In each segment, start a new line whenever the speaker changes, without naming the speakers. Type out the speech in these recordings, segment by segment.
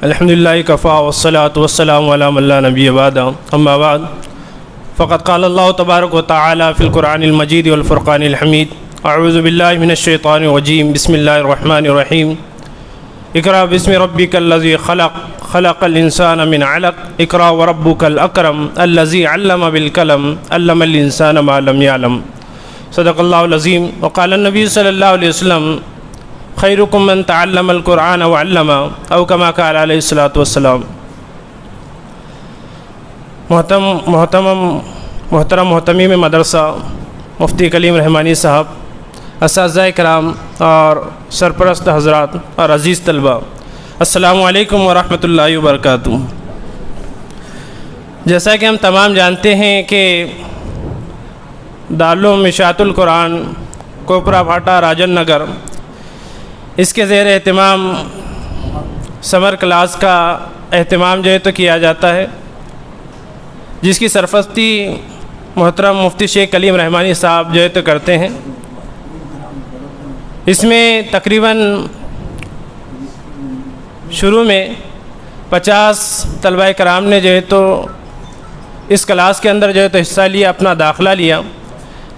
الحمدللہ کفا والصلاة والسلام علی من لا نبی بعد اما بعد فقد قال اللہ تبارک و تعالی فی القرآن المجید والفرقان الحمید اعوذ باللہ من الشیطان الرجیم بسم اللہ الرحمن الرحیم اقرأ باسم ربک الذی خلق الانسان من علق اقرأ وربک الاکرم الذی علم بالقلم علم الانسان ما لم يعلم صدق اللہ العظیم وقال النبی صلی اللہ علیہ وسلم خیرکم من تعلم القرآن وعلم او کما قال علیہ الصلاۃ والسلام۔ محترم محتمیم مدرسہ مفتی کلیم رحمانی صاحب، اساتذہ کرام اور سرپرست حضرات اور عزیز طلبہ، السلام علیکم ورحمۃ اللہ وبرکاتہ۔ جیسا کہ ہم تمام جانتے ہیں کہ دارالعلوم اشاعت القرآن کوپرا بھاٹا راجن نگر، اس کے زیر اہتمام سمر کلاس کا اہتمام جو ہے تو کیا جاتا ہے، جس کی سرپرستی محترم مفتی شیخ کلیم رحمانی صاحب جو ہے تو کرتے ہیں۔ اس میں تقریباً شروع میں 50 طلبہ کرام نے جو ہے تو اس کلاس کے اندر جو ہے تو حصہ لیا، اپنا داخلہ لیا،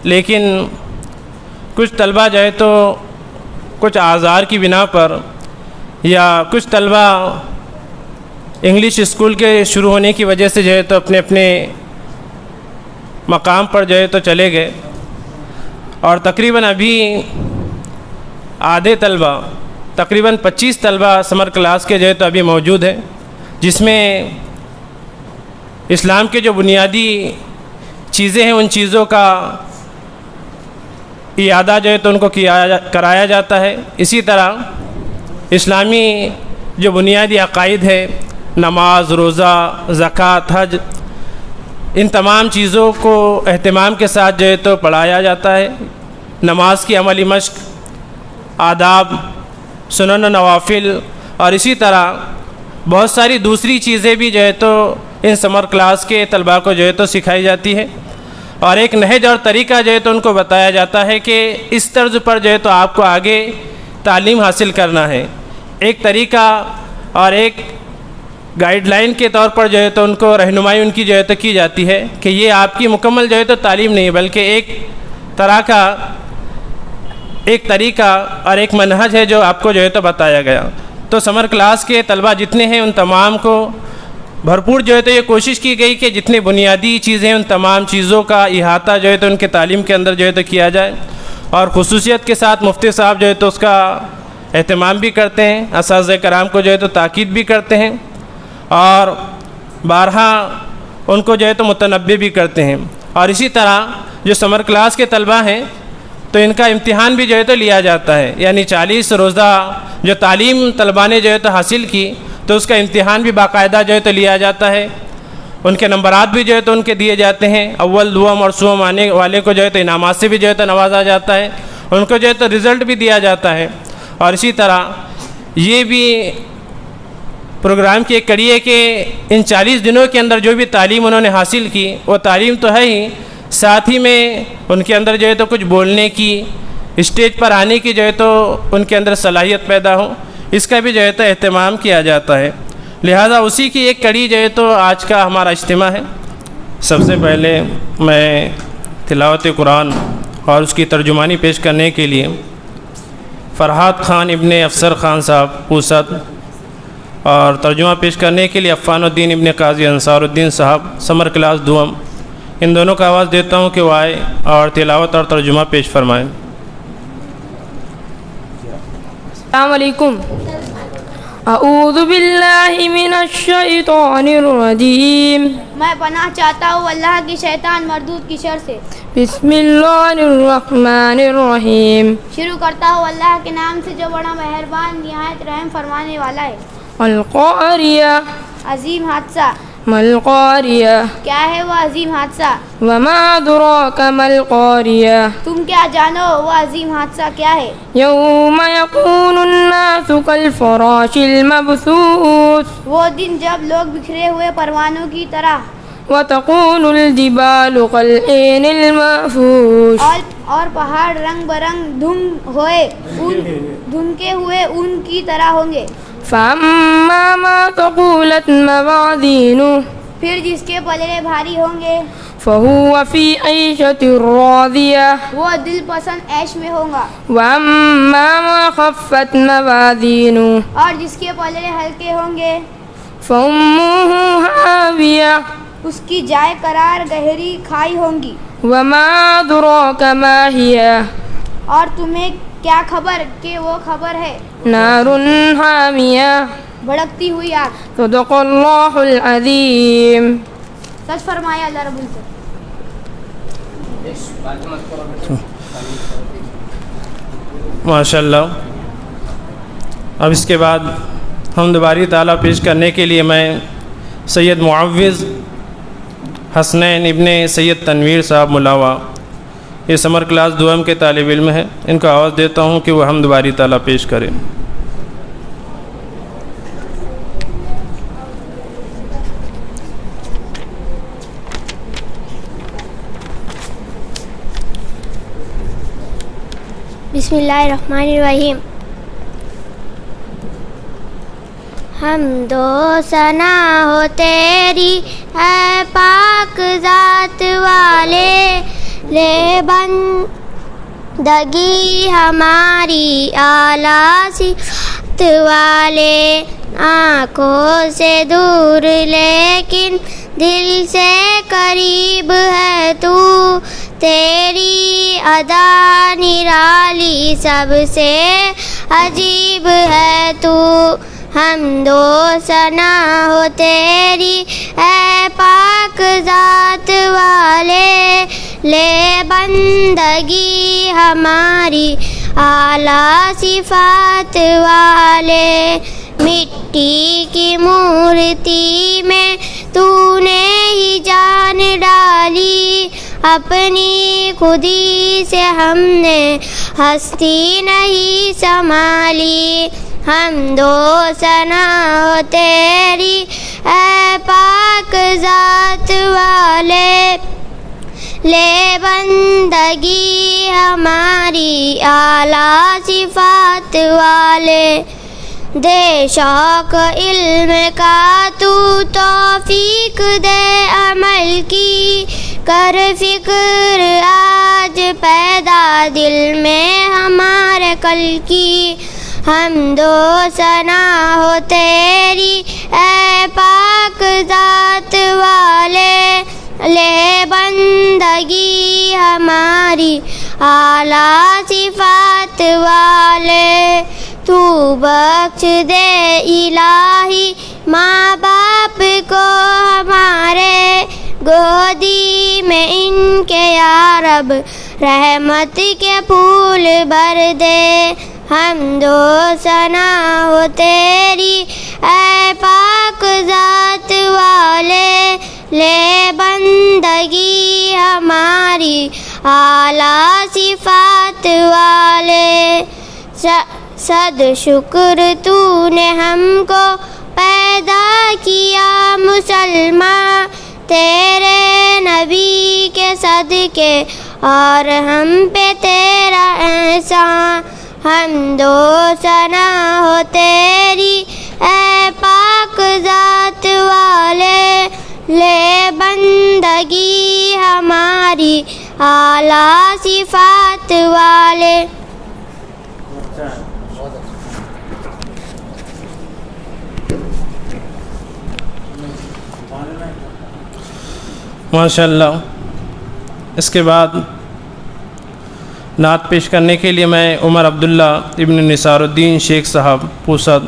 لیکن کچھ طلبہ جو ہے تو کچھ اعذار کی بنا پر یا کچھ طلبہ انگلش اسکول کے شروع ہونے کی وجہ سے جو ہے تو اپنے اپنے مقام پر جو ہے تو چلے گئے، اور تقریباً ابھی آدھے طلبہ تقریباً 25 طلبہ سمر کلاس کے جو ہے تو ابھی موجود ہیں، جس میں اسلام کے جو بنیادی چیزیں ہیں ان چیزوں کا اعادہ جو ہے تو ان کو کرایا جاتا ہے۔ اسی طرح اسلامی جو بنیادی عقائد ہے، نماز، روزہ، زکوٰۃ، حج، ان تمام چیزوں کو اہتمام کے ساتھ جو ہے تو پڑھایا جاتا ہے۔ نماز کی عملی مشق، آداب، سنن و نوافل، اور اسی طرح بہت ساری دوسری چیزیں بھی جو ہے تو ان سمر کلاس کے طلباء کو جو ہے تو سکھائی جاتی ہے، اور ایک نہج اور طریقہ جو ہے تو ان کو بتایا جاتا ہے کہ اس طرز پر جو ہے تو آپ کو آگے تعلیم حاصل کرنا ہے۔ ایک طریقہ اور ایک گائیڈ لائن کے طور پر جو ہے تو ان کو رہنمائی ان کی جو ہے تو کی جاتی ہے کہ یہ آپ کی مکمل جو ہے تو تعلیم نہیں، بلکہ ایک طرح کا ایک طریقہ اور ایک منہج ہے جو آپ کو جو ہے تو بتایا گیا۔ تو سمر کلاس کے طلبہ جتنے ہیں ان تمام کو بھرپور جو ہے تو یہ کوشش کی گئی کہ جتنے بنیادی چیزیں ہیں ان تمام چیزوں کا احاطہ جو ہے تو ان کے تعلیم کے اندر جو ہے تو کیا جائے، اور خصوصیت کے ساتھ مفتی صاحب جو ہے تو اس کا اہتمام بھی کرتے ہیں، اساتذہ کرام کو جو ہے تو تاکید بھی کرتے ہیں، اور بارہا ان کو جو ہے تو متنبہ بھی کرتے ہیں۔ اور اسی طرح جو سمر کلاس کے طلبہ ہیں تو ان کا امتحان بھی جو ہے تو لیا جاتا ہے، یعنی 40 روزہ جو تعلیم طلبہ نے جو ہے تو حاصل کی تو اس کا امتحان بھی باقاعدہ جو ہے تو لیا جاتا ہے۔ ان کے نمبرات بھی جو ہے تو ان کے دیے جاتے ہیں، اول، دوم اور سوم آنے والے کو جو ہے تو انعامات سے بھی جو ہے تو نوازا جاتا ہے، ان کو جو ہے تو رزلٹ بھی دیا جاتا ہے۔ اور اسی طرح یہ بھی پروگرام کی ایک کڑی ہے کہ ان 40 دنوں کے اندر جو بھی تعلیم انہوں نے حاصل کی وہ تعلیم تو ہے ہی، ساتھ ہی میں ان کے اندر جو ہے تو کچھ بولنے کی، اسٹیج پر آنے کی جو ہے تو ان کے اندر صلاحیت پیدا ہو، اس کا بھی جو ہے تو اہتمام کیا جاتا ہے۔ لہذا اسی کی ایک کڑی جو ہے تو آج کا ہمارا اجتماع ہے۔ سب سے پہلے میں تلاوت قرآن اور اس کی ترجمانی پیش کرنے کے لیے فرحات خان ابن افسر خان صاحب پوسد، اور ترجمہ پیش کرنے کے لیے عفان الدین ابن قاضی انصار الدین صاحب سمر کلاس دوم، ان دونوں کو آواز دیتا ہوں کہ وہ آئے اور تلاوت اور ترجمہ پیش فرمائیں۔
السلام علیکم۔ اعوذ باللہ من الشیطان الرجیم،
میں پناہ چاہتا ہوں اللہ کی شیطان مردود کی شر سے۔
بسم اللہ الرحمن الرحیم،
شروع کرتا ہوں اللہ کے نام سے جو بڑا مہربان نہایت رحم فرمانے والا ہے۔
القاریہ،
عظیم حادثہ،
ما القاریہ،
کیا ہے وہ عظیم حادثہ؟
وما ادراک ما القاریہ،
تم کیا جانو وہ عظیم حادثہ کیا ہے؟
یوم یکون الناس کالفراش المبثوث،
وہ دن جب لوگ بکھرے ہوئے پروانوں کی طرح
وتكون الجبال كالعهن المنفوش
اور پہاڑ رنگ برنگ دھنکے ہوئے اون کی طرح ہوں گے.
فأما ما ثقلت موازينه
پھر جس کے پلڑے بھاری ہوں گے
فهو في عيشة راضية
وہ دل پسند عیش میں ہوگا.
وأما ما خفت موازينه
اور جس کے پلڑے ہلکے ہوں گے
فأمه هاوية
اس کی جائے قرار گہری کھائی ہوں گی.
وما أدراك ما هي
اور تمہیں کیا خبر کہ وہ خبر ہے
نار حامية.
بھڑکتی ہوئی آگ.
صدق اللہ العظیم.
سچ فرمایا اللہ رب العزت.
ماشاء اللہ. اب اس کے بعد حمد باری تعالیٰ پیش کرنے کے لیے میں سید معوض حسنین ابن سید تنویر صاحب ملاوا، یہ سمر کلاس دوم کے طالب علم ہیں، ان کو آواز دیتا ہوں کہ وہ حمد باری تعالیٰ پیش کریں.
بسم اللہ الرحمن الرحیم. حمد و ثنا ہو تیری اے پاک ذات والے، لے بندگی ہماری اعلیٰ صفات والے. آنکھوں سے دور لیکن دل سے قریب ہے تو، تیری ادا نرالی سب سے عجیب ہے تو. حمد و ثنا ہو تیری اے پاک ذات والے، لے بندگی ہماری اعلیٰ صفات والے. مٹی کی مورتی میں تو نے ہی جان ڈالی، اپنی خودی سے ہم نے ہستی نہیں سنبھالی. حمد و ثنا ہو تیری اے پاک ذات والے، لے بندگی ہماری اعلیٰ صفات والے. دے شوق علم کا تو توفیق دے عمل کی، کر فکر آج پیدا دل میں ہمارے کل کی. حمد و ثنا ہو تیری اے پاک ذات والے، لے بندگی ہماری اعلیٰ صفات والے. تو بخش دے الہی ماں باپ کو ہمارے، گودی میں ان کے یا رب رحمت کے پھول بھر دے. حمد و ثنا ہو تیری اے پاک ذات والے، لے بندگی ہماری اعلیٰ صفات والے. صد شکر تو نے ہم کو پیدا کیا مسلمان، تیرے نبی کے صدقے اور ہم پہ تیرا احسان. حمد و ثنا ہو تیری اے پاک ذات والے، لے بندگی ہماری اعلیٰ صفات والے.
ماشاء اللہ. اس کے بعد نعت پیش کرنے کے لیے میں عمر عبداللہ ابن نثار الدین شیخ صاحب پوسد،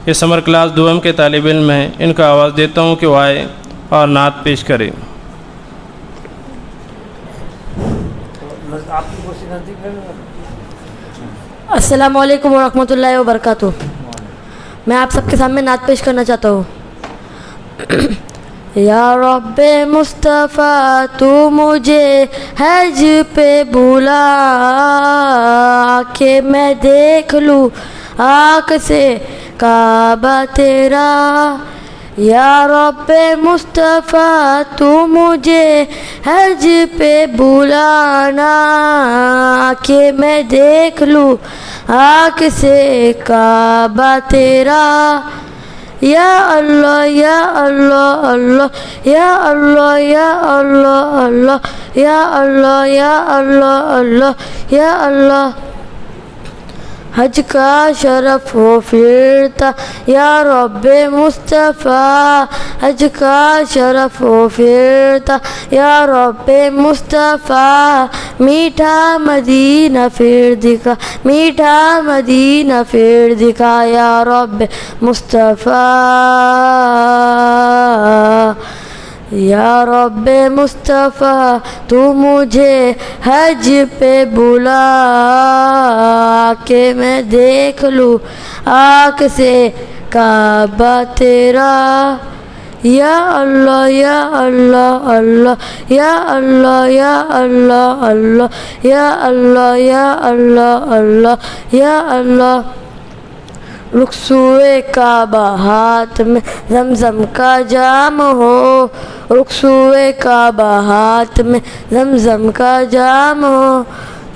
یہ سمر کلاس دوم کے طالب علم ہیں، ان کا آواز دیتا ہوں کہ وہ آئے اور نعت پیش کریں.
السلام علیکم ورحمۃ اللہ وبرکاتہ. میں آپ سب کے سامنے نعت پیش کرنا چاہتا ہوں. یا رب مصطفیٰ تو مجھے حج پہ بلا کہ میں دیکھ لوں آنکھ سے کعبہ تیرا. یا رب مصطفیٰ تو مجھے حج پہ بلانا کہ میں دیکھ لوں آنکھ سے کعبہ تیرا یا اللہ یا اللہ اللہ یا اللہ یا اللہ اللہ یا اللہ یا اللہ اللہ یا اللہ حج کا شرف ہو پھرتا یا رب مصطفیٰ حج کا شرف ہو پھرتا یا رب مصطفیٰ میٹھا مدینہ پھر دکھا میٹھا مدینہ پھر دکھا یا رب مصطفیٰ یا رب مصطفیٰ تو مجھے حج پہ بلا کہ میں دیکھ لوں آنکھ سے کعبہ تیرا یا اللہ یا اللہ اللہ یا اللہ یا اللہ اللہ یا اللہ یا اللہ اللہ یا اللہ رخسوئے کعبہ ہاتھ میں زمزم کا جام ہو رخسوئے کعبہ ہاتھ میں زمزم کا جام ہو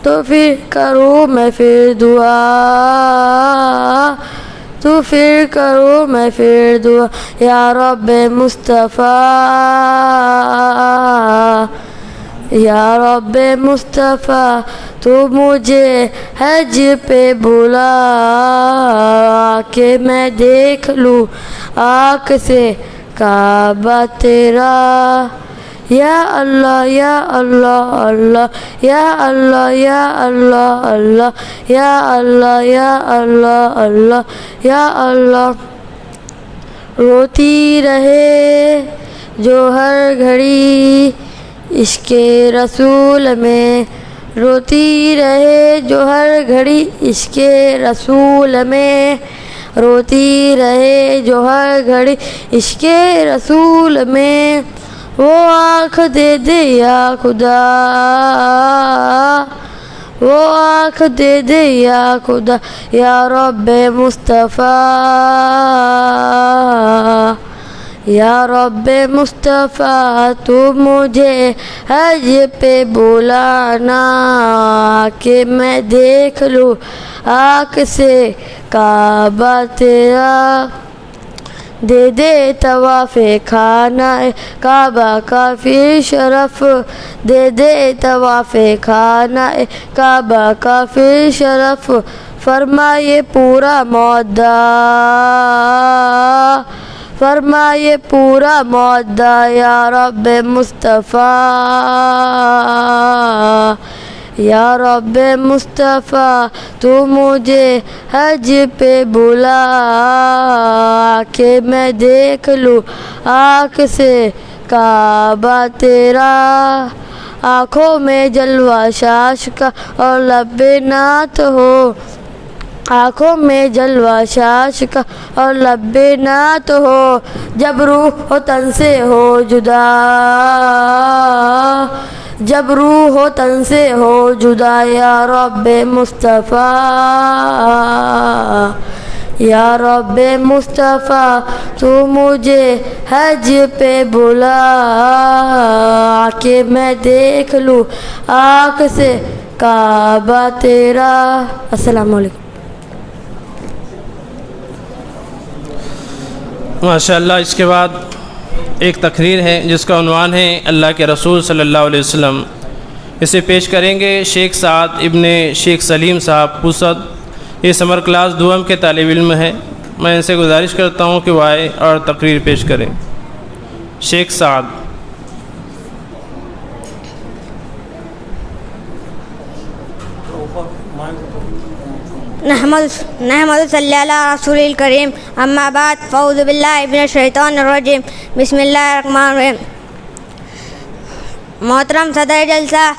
تو پھر کروں میں پھر دعا تو پھر کروں میں پھر دعا یا رب مصطفیٰ یا رب مصطفیٰ تو مجھے حج پہ بلا کہ میں دیکھ لوں آنکھ سے کعبہ تیرا یا اللہ یا اللہ اللہ یا اللہ یا اللہ اللہ یا اللہ یا اللہ اللہ یا اللہ روتی رہے جو ہر گھڑی عشق رسول میں روتی رہے جو ہر گھڑی عشق رسول میں روتی رہے جو ہر گھڑی عشق رسول میں وہ آنکھ دے دے یا خدا وہ آنکھ دے دے یا خدا یا رب مصطفیٰ یا رب مصطفیٰ تو مجھے حج پہ بلانا کہ میں دیکھ لوں آنکھ سے کعبہ تیرا دے دے طواف خانہ کعبہ کا پھر شرف دے دے طواف خانہ کعبہ کا پھر شرف فرمائے پورا مودہ فرمائے پورا مودہ یا رب مصطفیٰ یا رب مصطفیٰ تو مجھے حج پہ بلا کہ میں دیکھ لوں آنکھ سے کعبہ تیرا آنکھوں میں جلوہ شاش کا اور لب نعت ہو آنکھوں میں جلوہ شاش کا اور لب نعت ہو جب روح ہو تن سے ہو جدا جب روح ہو تن سے ہو جدا یا رب مصطفیٰ یا رب مصطفیٰ تو مجھے حج پہ بلا کہ میں دیکھ لوں آنکھ سے کعبہ تیرا. السلام علیکم.
ماشاءاللہ. اس کے بعد ایک تقریر ہے جس کا عنوان ہے اللہ کے رسول صلی اللہ علیہ وسلم. اسے پیش کریں گے شیخ سعد ابن شیخ سلیم صاحب پوسد. یہ سمر کلاس دوم کے طالب علم ہیں. میں ان سے گزارش کرتا ہوں کہ وہ آئے اور تقریر پیش کریں. شیخ سعد.
نحمد صلی اللہ رسول الکریم. اما بعد فاعوذ باللہ من الشیطان الرجیم. بسم اللہ الرحمن الرحیم. محترم صدر جلسہ،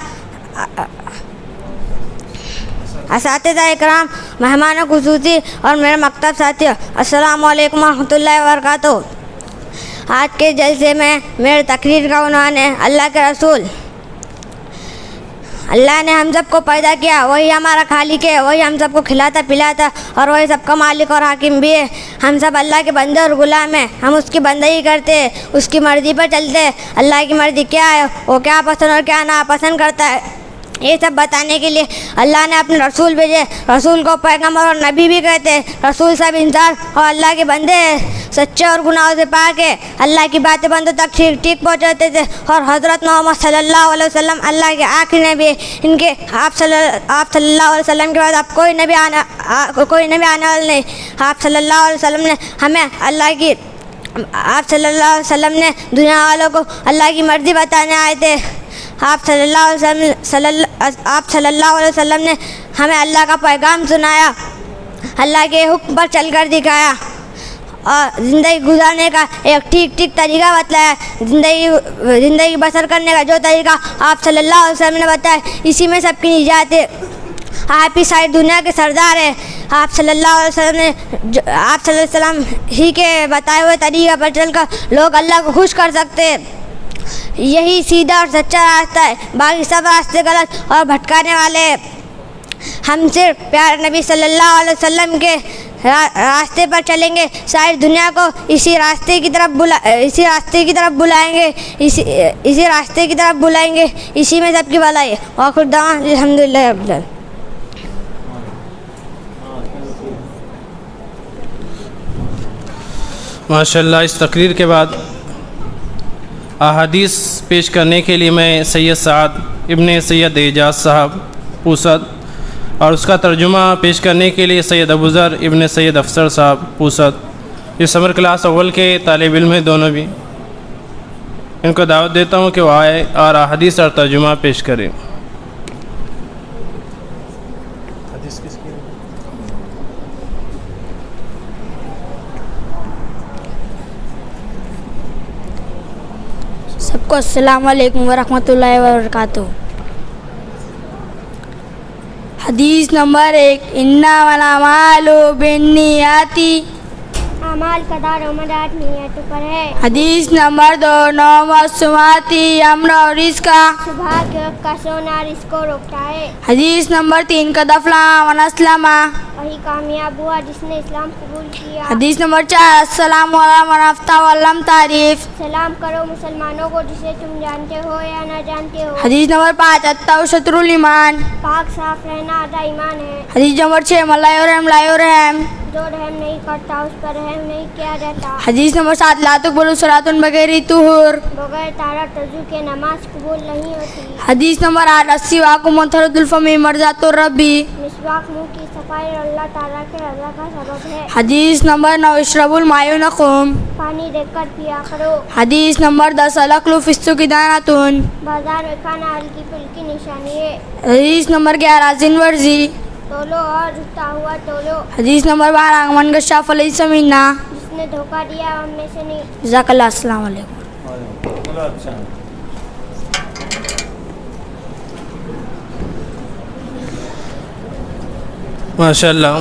اساتذہ اکرام، مہمان خصوصی اور میرے مکتب ساتھیوں، السلام علیکم ورحمۃ اللہ وبرکاتہ. آج کے جلسے میں میرے تقریر کا عنوان ہے اللہ کے رسول. اللہ نے ہم سب کو پیدا کیا, وہی ہمارا خالق ہے, وہی ہم سب کو کھلاتا پلاتا اور وہی سب کا مالک اور حاکم بھی ہے. ہم سب اللہ کے بندے اور غلام ہیں, ہم اس کی بندگی کرتے ہیں, اس کی مرضی پر چلتے ہیں. اللہ کی مرضی کیا ہے, وہ کیا پسند اور کیا ناپسند کرتا ہے, یہ سب بتانے کے لیے اللہ نے اپنے رسول بھیجے. رسول کو پیغمبر اور نبی بھی کہتے ہیں. رسول سب انسان اور اللہ کے بندے ہیں, سچے اور گناہوں سے پاک ہے. اللہ کی باتیں بندوں تک ٹھیک پہنچاتے تھے. اور حضرت محمد صلی اللہ علیہ وسلم اللہ کے آخری نبی ہے. ان کے آپ صلی اللہ علیہ وسلم کے بعد اب کوئی نبی آنے والا نہیں. آپ صلی اللہ علیہ وسلم نے ہمیں آپ صلی اللہ علیہ وسلم نے دنیا والوں کو اللہ کی مرضی بتانے آئے تھے. آپ صلی اللہ علیہ وسلم نے ہمیں اللہ کا پیغام سنایا, اللہ کے حکم پر چل کر دکھایا اور زندگی گزارنے کا ایک ٹھیک طریقہ بتلایا. زندگی بسر کرنے کا جو طریقہ آپ صلی اللہ علیہ وسلم نے بتایا, اسی میں سب کی نجات ہے. آپ ہی ساری دنیا کے سردار ہیں. آپ صلی اللہ علیہ وسلم ہی کے بتائے ہوئے طریقہ پر چل کر لوگ اللہ کو خوش کر سکتے ہیں. یہی سیدھا اور سچا راستہ ہے, باقی سب راستے غلط اور بھٹکانے والے ہیں. ہم صرف پیارے نبی صلی اللہ علیہ وسلم کے راستے پر چلیں گے, ساری دنیا کو اسی راستے کی طرف بلائیں گے, اسی میں سب کی بھلائی ہے. وآخر دعوانا الحمدللہ رب العالمین.
ماشاءاللہ. اس تقریر کے بعد احادیث پیش کرنے کے لیے میں سید سعد ابن سید اعجاز صاحب پوسد اور اس کا ترجمہ پیش کرنے کے لیے سید ابوذر ابن سید افسر صاحب پوسد, یہ سمر کلاس اول کے طالب علم ہیں دونوں بھی. ان کو دعوت دیتا ہوں کہ وہ آئے اور احادیث اور ترجمہ پیش کریں.
سب کو السلام علیکم ورحمۃ اللہ وبرکاتہ. حدیث نمبر 1, انما الاعمال بالنیات.
اعمال کا دار و مدار نیتوں پر ہے.
حدیث نمبر 2, نوم السماعات امر و رزق.
صبح کے وقت کا سونا رزق کو روکتا ہے.
حدیث نمبر 3, قد افلح من اسلم.
وہی کامیاب ہوا جس نے اسلام قبول کیا.
حدیث نمبر 4, السلام علی من افتح ولم تعرف.
سلام کرو مسلمانوں کو جسے تم جانتے ہو یا نہ جانتے ہو.
حدیث نمبر 5, التوبہ شطر الایمان.
پاک صاف رہنا آدھا ایمان ہے.
حدیث نمبر 6, من لا یرحم لا یرحم.
جو رحم نہیں کرتا اس پر رحم نہیں کیا جاتا.
حدیث نمبر 7, لا تقبل صلاۃ بغیر طہور.
بغیر طہارت وضو کے نماز قبول نہیں ہوتی.
حدیث نمبر 8, السواک مطہرۃ الفم مرضات الرب.
مسواک منہ کی صفائی اور اللہ تعالیٰ کے رضا کا سبب ہے.
حدیث نمبر 9, اشربوا الماء ونقوم.
پانی دیکھ کر پیا کرو.
حدیث نمبر 10, الاکل فی السوق دانۃ.
بازار میں کھانا ہلکی پھلکی نشانی ہے.
حدیث نمبر 11, زن ورزی.
تولو اور جھکتا ہوا تولو.
حدیث نمبر 12, من غشا فلیس منا.
جس نے دھوکہ دیا ہم میں سے نہیں.
جزاک اللہ. السلام علیکم.
ماشاءاللہ.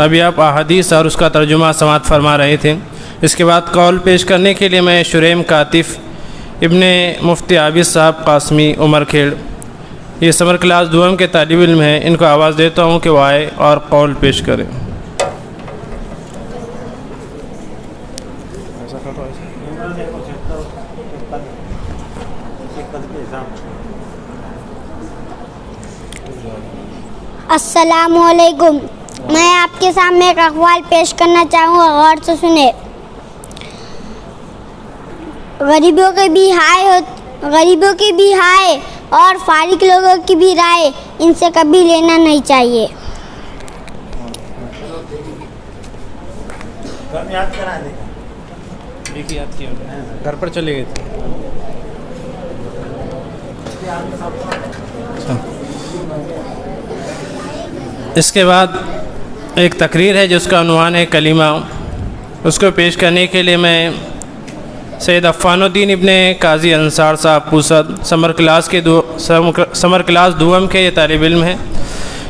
ابھی آپ احادیث اور اس کا ترجمہ سماعت فرما رہے تھے. اس کے بعد قول پیش کرنے کے لیے میں شریم کاتف ابن مفتی عابد صاحب قاسمی عمر کھیڑ, یہ سمر کلاس دوم کے طالب علم ہیں, ان کو آواز دیتا ہوں کہ وہ آئے اور قول پیش کریں.
السلام علیکم. میں آپ کے سامنے ایک اقوال پیش کرنا چاہوں گا, غور سے سنیں. غریبوں کی بھی ہائے اور فارغ لوگوں کی بھی رائے ان سے کبھی لینا نہیں چاہیے.
گھر پر چلے گئے تھے. اس کے بعد ایک تقریر ہے جس کا عنوان ہے کلمہ. اس کو پیش کرنے کے لیے میں سید عفان الدین ابن قاضی انصار صاحب پوسد سمر کلاس دوم کے یہ طالب علم ہیں,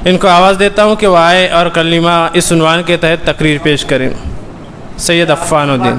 ان کو آواز دیتا ہوں کہ وہ آئے اور کلمہ اس عنوان کے تحت تقریر پیش کریں. سید عفان الدین.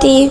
3,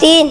3,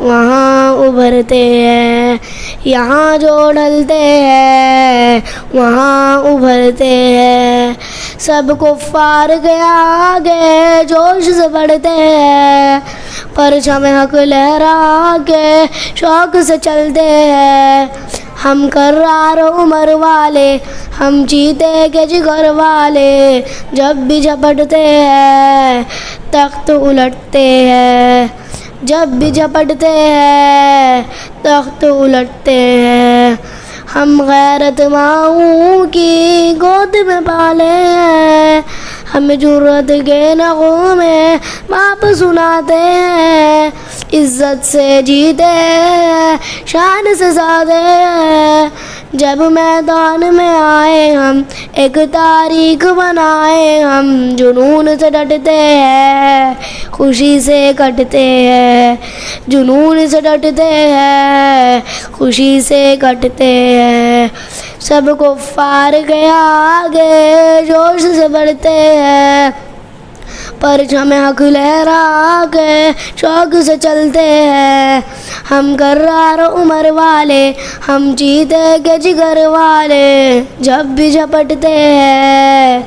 وہاں ابھرتے ہیں، یہاں جو ڈھلتے ہیں وہاں ابھرتے ہیں، سب کفار کے آگے جوش سے بڑھتے ہیں، پرچم حق لہرا کے شوق سے چلتے ہیں، ہم کرار عمر والے، ہم چیتے کے جگر والے، جب بھی جھپٹتے ہیں تخت الٹتے ہیں، جب بھی جھپٹتے ہیں تخت الٹتے ہیں، ہم غیرت ماؤں کی گود میں پالے ہیں، ہم جرأت کے نغموں میں باپ سناتے ہیں، عزت سے جیتے ہیں شان سے زادے ہیں، جب میدان میں آئے ہم ایک تاریخ بنائے، ہم جنون سے ڈٹتے ہیں خوشی سے کٹتے ہیں، جنون سے ڈٹتے ہیں خوشی سے کٹتے ہیں، سب کفار کے آگے جوش سے بڑھتے ہیں، پرچم حق لہرا کے شوق سے چلتے ہیں، ہم کرار عمر والے، ہم چیتے کے جگر والے، جب بھی جھپٹتے ہیں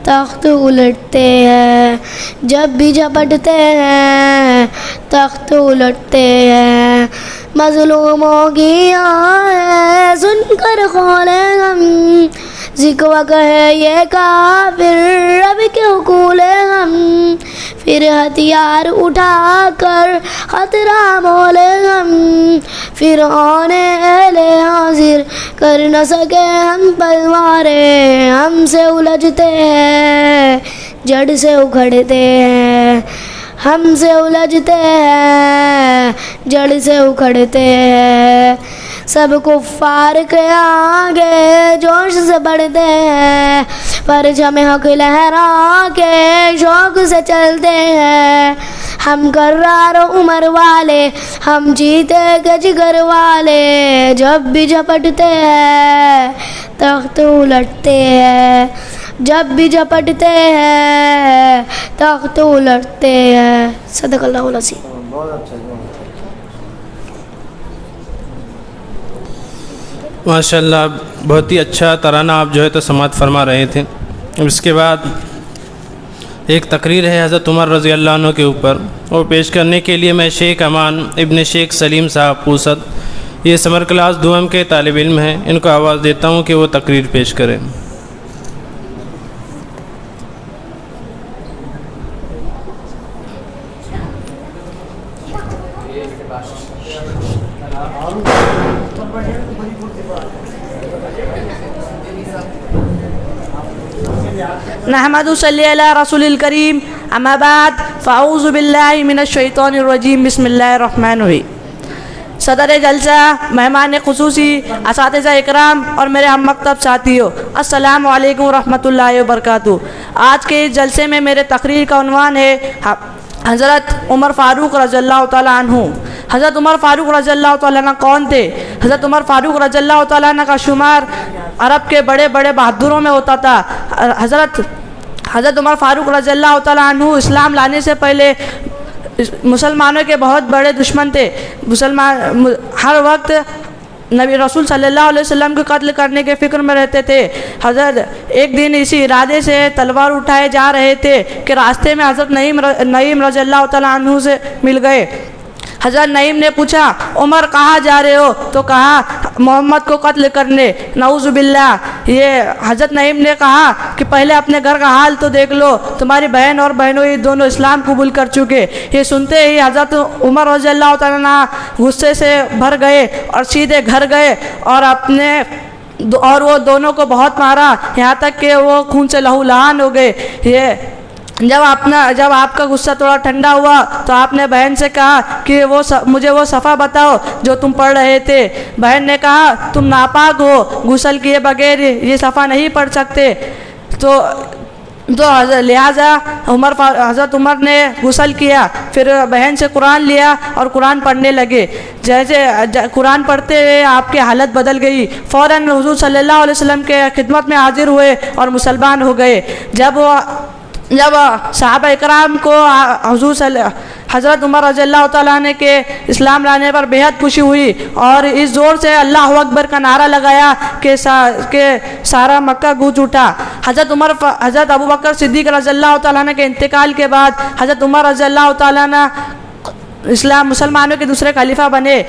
تخت الٹتے ہیں، جب بھی جھپٹتے ہیں تخت الٹتے ہیں، مظلوموں کی آہیں سن کر کھولیں ہم، ذکوہ کہے یہ کافر اب کیوں کھولے ہم، پھر ہتھیار اٹھا کر خطرہ مولے ہم، فرعون اہل حاضر کر نہ سکے ہم پلواریں، ہم سے الجھتے ہیں جڑ سے اکھڑتے ہیں، ہم سے الجھتے ہیں جڑ سے اکھڑتے ہیں، سب کفار کے آگے جوش سے بڑھتے ہیں، پرچم حق لہرا کے شوق سے چلتے ہیں، ہم کرار عمر والے، ہم جیتے کے جگر والے، جب بھی جھپٹتے ہیں تخت الٹتے ہیں، جب بھی جھپٹتے ہیں تخت الٹتے ہیں۔ صدق اللہ العظیم۔
ماشاء اللہ، بہت ہی اچھا ترانہ آپ جو ہے تو سماعت فرما رہے تھے۔ اس کے بعد ایک تقریر ہے حضرت عمر رضی اللہ عنہ کے اوپر، وہ پیش کرنے کے لیے میں شیخ امان ابن شیخ سلیم صاحب پوسد، یہ سمر کلاس دوم کے طالب علم ہیں، ان کو آواز دیتا ہوں کہ وہ تقریر پیش کریں۔
نحمد صلی علی رسول الکریم، اما بعد فاعوذ باللہ من الشیطان الرجیم، بسم اللہ الرحمن الرحیم۔ صدر جلسہ، مہمان خصوصی، اساتذہ اکرام اور میرے ہم مکتب ساتھیوں، السلام علیکم ورحمۃ اللہ وبرکاتہ۔ آج کے اس جلسے میں میرے تقریر کا عنوان ہے حضرت عمر فاروق رضی اللہ تعالیٰ عنہ۔ حضرت عمر فاروق رضی اللہ تعالیٰ عنہ کون تھے؟ حضرت عمر فاروق رضی اللہ تعالیٰ عنہ کا شمار عرب کے بڑے بڑے بہادروں میں ہوتا تھا۔ حضرت عمر فاروق رضی اللہ تعالیٰ عنہ اسلام لانے سے پہلے مسلمانوں کے بہت بڑے دشمن تھے۔ مسلمان ہر وقت نبی رسول صلی اللہ علیہ وسلم کو قتل کرنے کے فکر میں رہتے تھے۔ حضرت ایک دن اسی ارادے سے تلوار اٹھائے جا رہے تھے کہ راستے میں حضرت نعیم رضی اللہ تعالیٰ عنہ سے مل گئے۔ حضرت نعیم نے پوچھا، عمر کہاں جا رہے ہو؟ تو کہا محمد کو قتل کرنے، نعوذ باللہ۔ یہ حضرت نعیم نے کہا کہ پہلے اپنے گھر کا حال تو دیکھ لو، تمہاری بہن اور بہنوئی دونوں اسلام قبول کر چکے۔ یہ سنتے ہی حضرت عمر رضی اللہ تعالیٰ عنہ غصے سے بھر گئے اور سیدھے گھر گئے اور وہ دونوں کو بہت مارا، یہاں تک کہ وہ خون سے لہو لہان ہو گئے۔ جب آپ کا غصہ تھوڑا ٹھنڈا ہوا تو آپ نے بہن سے کہا کہ مجھے وہ صفحہ بتاؤ جو تم پڑھ رہے تھے۔ بہن نے کہا تم ناپاک ہو، غسل کیے بغیر یہ صفحہ نہیں پڑھ سکتے۔ تو لہٰذا حضرت عمر نے غسل کیا، پھر بہن سے قرآن لیا اور قرآن پڑھنے لگے۔ جیسے قرآن پڑھتے ہوئے آپ کی حالت بدل گئی، فوراً حضور صلی اللہ علیہ وسلم کے خدمت میں حاضر ہوئے اور مسلمان ہو گئے۔ جب صحابہ اکرام کو حضرت عمر رضی اللہ تعالیٰ عنہ کے اسلام لانے پر بہت خوشی ہوئی اور اس زور سے اللہ اکبر کا نعرہ لگایا کہ سارا مکہ گونج اٹھا. حضرت ابوبکر صدیق رضی اللہ تعالیٰ عنہ کے انتقال کے بعد حضرت عمر رضی اللہ تعالیٰ عنہ مسلمانوں کے دوسرے خلیفہ بنے.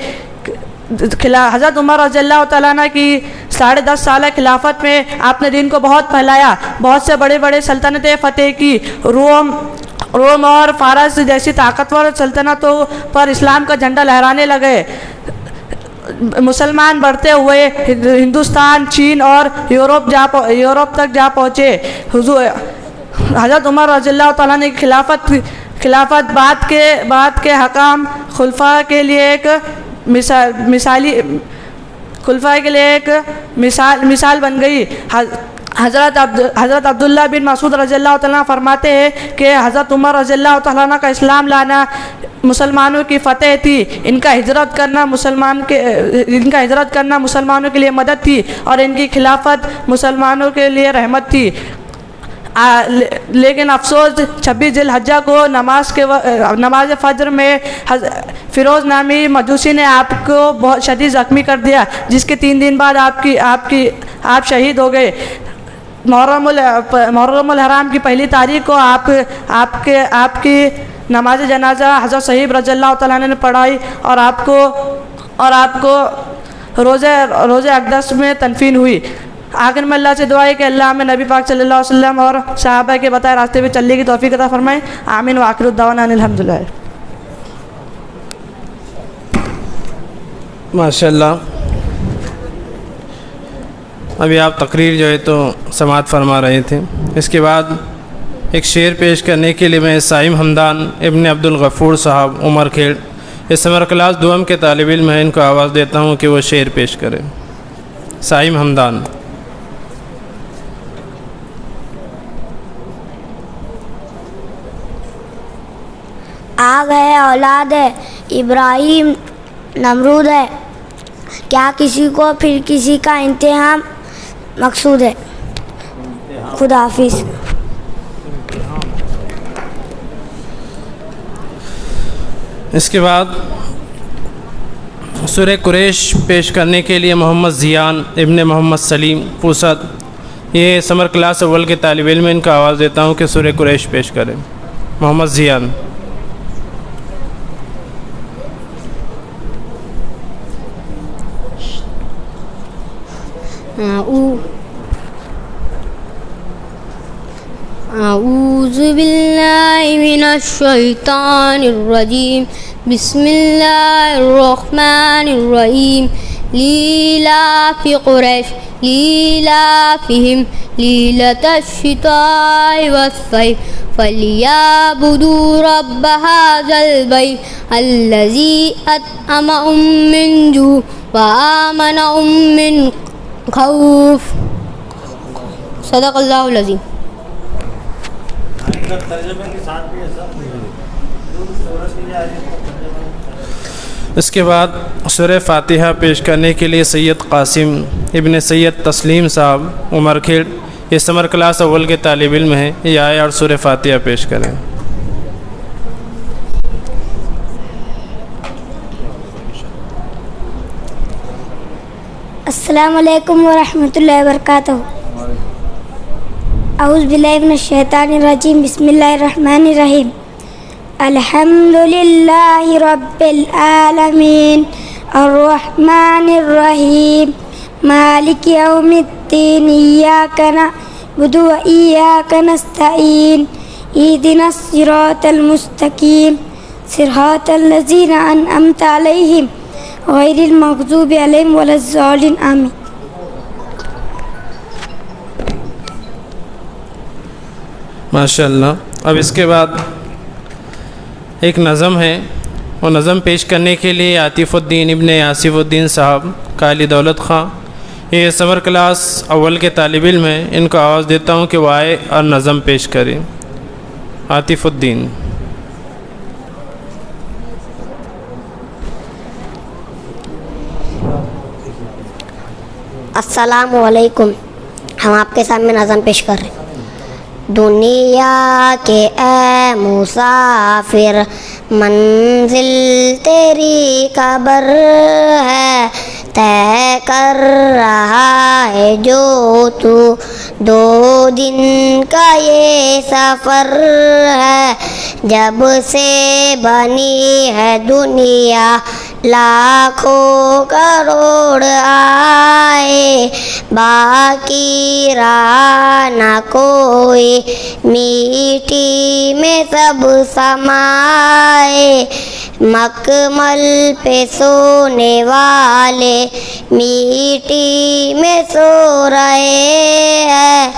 حضرت عمر رضی اللہ تعالیٰ عنہ کی 10.5 سالہ خلافت میں آپ نے دین کو بہت پھیلایا, بہت سے بڑے بڑے سلطنتیں فتح کی. روم اور فارس جیسی طاقتور سلطنتوں پر اسلام کا جھنڈا لہرانے لگے. مسلمان بڑھتے ہوئے ہندوستان, چین اور یورپ تک جا پہنچے. حضرت عمر رضی اللہ تعالیٰ نے خلافت بعد کے حکام خلفاء کے لیے ایک مثال بن گئی. حضرت عبداللہ بن مسعود رضی اللہ تعالیٰ فرماتے ہیں کہ حضرت عمر رضی اللہ تعالیٰ کا اسلام لانا مسلمانوں کی فتح تھی. ان کا ہجرت کرنا مسلمانوں کے لیے مدد تھی اور ان کی خلافت مسلمانوں کے لیے رحمت تھی. لیکن افسوس 26 ذی الحجہ کو نماز فجر میں فیروز نامی مجوسی نے آپ کو بہت شدید زخمی کر دیا, جس کے 3 دن بعد آپ شہید ہو گئے. محرم الحرام کی 1 تاریخ کو آپ کی نماز جنازہ حضرت صہیب رضی اللہ تعالیٰ نے پڑھائی اور آپ کو روزہ اقدس میں تدفین ہوئی. آخر میں اللہ سے دعا ہے کہ اللہ ہمیں نبی پاک صلی اللہ علیہ وسلم اور صحابہ کے بتائے راستے پہ چلنے کی توفیق عطا فرمائے. آمین. وآخر الدعوانا الحمدللہ.
ماشاءاللہ. ابھی آپ تقریر جو ہے تو سماعت فرما رہے تھے. اس کے بعد ایک شعر پیش کرنے کے لیے میں سائم حمدان ابن عبد الغفور صاحب عمر کھیڑ, یہ سمر کلاس دوم کے طالب علم ہیں, ان کو آواز دیتا ہوں کہ وہ شعر پیش کریں. سائم حمدان.
آگ ہے, اولاد ہے, ابراہیم نمرود ہے, کیا کسی کو پھر کسی کا انتقام مقصود ہے. خدا حافظ.
اس کے بعد سورہ قریش پیش کرنے کے لیے محمد زیان ابن محمد سلیم پوسد, یہ سمر کلاس اول کے طالب علم, ان کا آواز دیتا ہوں کہ سورہ قریش پیش کریں. محمد زیان.
اعوذ باللہ من الشیطان الرجیم. بسم اللہ الرحمن الرحیم. لیلاف قریش لیلافہم لیلۃ الشتاء والصیف فلیعبدوا رب ھذا البیت الذی اطعمہم من جوع وآمنہم من خوف. صدق اللہ العظیم.
اس کے بعد سورہ فاتحہ پیش کرنے کے لیے سید قاسم ابن سید تسلیم صاحب عمر کھیڑ, یہ سمر کلاس اول کے طالب علم ہیں, یہ آئے اور سورہ فاتحہ پیش کریں.
السلام علیکم ورحمۃ اللہ وبرکاتہ. اعوذ باللہ من الشیطان الرجیم. بسم اللہ الرحمن الرحیم. الحمد للہ رب العالمین الرحمن الرحیم مالک یوم الدین. ایاک نعبد و ایاک نستعین. اہدنا الصراط المستقیم صراط الذین انعمت علیہم غیر المغضوب علیہم ولا الضالین. آمین.
ماشاء اللہ. اب اس کے بعد ایک نظم ہے, وہ نظم پیش کرنے کے لیے عاطف الدین ابن آصف الدین صاحب قالی دولت خان, یہ سمر کلاس اول کے طالب علم ہیں, ان کو آواز دیتا ہوں کہ وہ آئے اور نظم پیش کریں. عاطف الدین.
السلام علیکم. ہم آپ کے سامنے نظم پیش کر رہے ہیں. دنیا کے اے مسافر منزل تیری قبر ہے، طے کر رہا ہے جو تو 2 دن کا یہ سفر ہے، جب سے بنی ہے دنیا لاکھوں کروڑ آئے، باقی رہا نہ کوئی، میٹی میں سب سمائے، مکمل پہ سونے والے میٹی میں سو رہے ہیں،